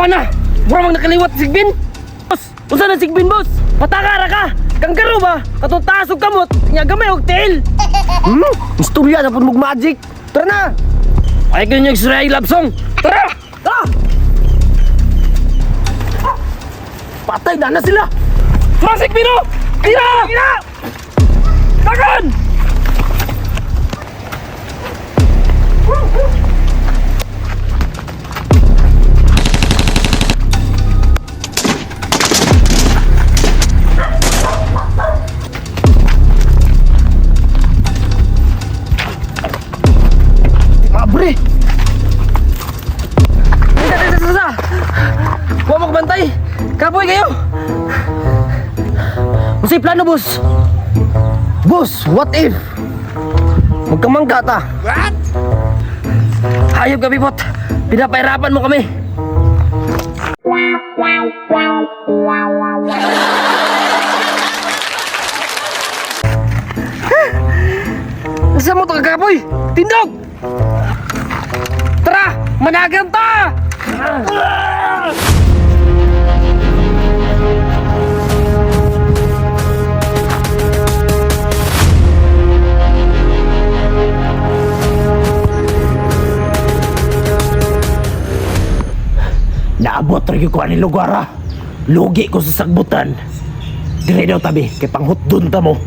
na! Mura mang nakaliwat sigbin! Boss! Unsa na sigbin, boss? Patakara ka! Kanggaro ba? Katutasog kamot! Nga gamay og tail! Istorya na po mag-magic! Tara na! Ay kayo niyang Israel love song! Tara! Ah! Patay na sila! Tara, sigbino! Tira! Tira! Tagan! Mabre! Huwag mo kabantay! Kapoy kayo! Masay plano, boss! Boss, what if? Magkamangga ta! What? Hayop kami, bot! Pinapahirapan mo kami! Saan mo ito kakapoy? Tindog! Tara! Managang ta! Naabot rin ko ani lugar ha. Lugi ko sa sagbutan. Dire daw tabi kay panghutdon ta mo.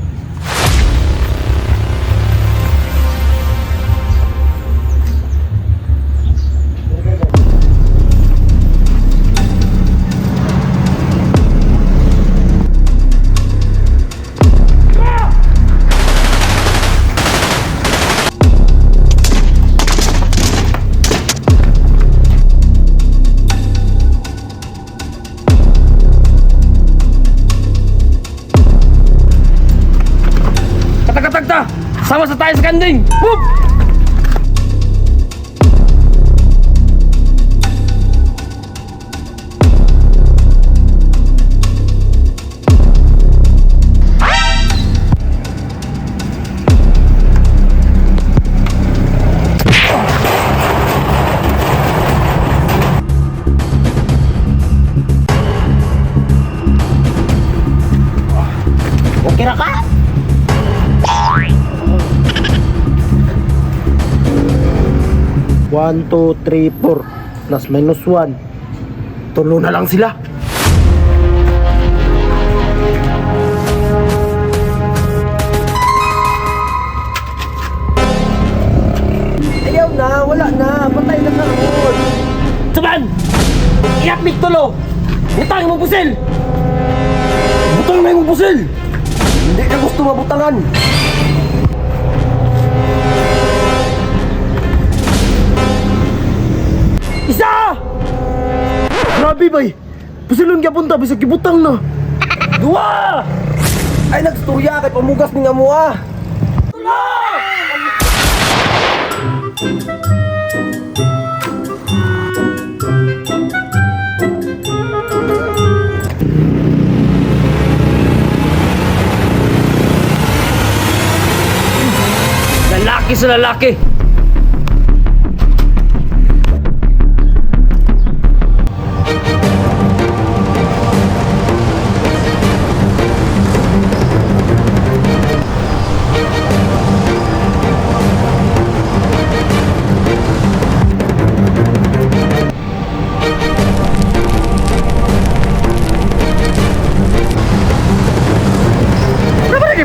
Katag-katag! Sama sa tayo sa kanding! Boop! Okay na ka? 1, 2, 3, 4 plus minus 1. Tulo na lang sila. Ayaw na, wala na. Patay na karon. Saban! Iapik tulo! Butang mo pusil! Butang na yung pusil! Hindi ka gusto mabutangan! Isa! Grabe bay! Pusilon ka punta, bisag kibutang na! Dua! Ay nagstorya kay pamugas ni nga mo ah! Tulo! Lalaki sa lalaki!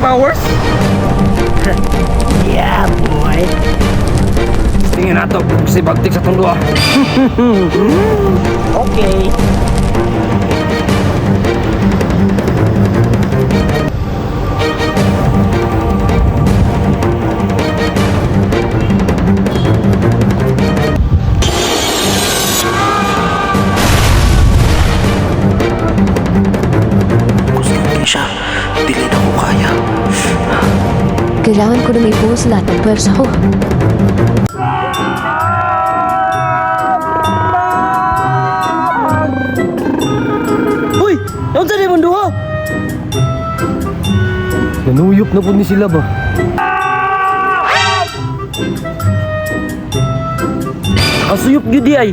Powers? Yeah, boy. Tingin nato kasi bagtik sa tundo ah. Okay. Siya, dili na ko kaya. Kailangan ko na may buhos lahat ng pwersa ko. Uy! Naon sa mo duha? Nanuyop na po ni sila ba? Nakasuyop gyud di ay.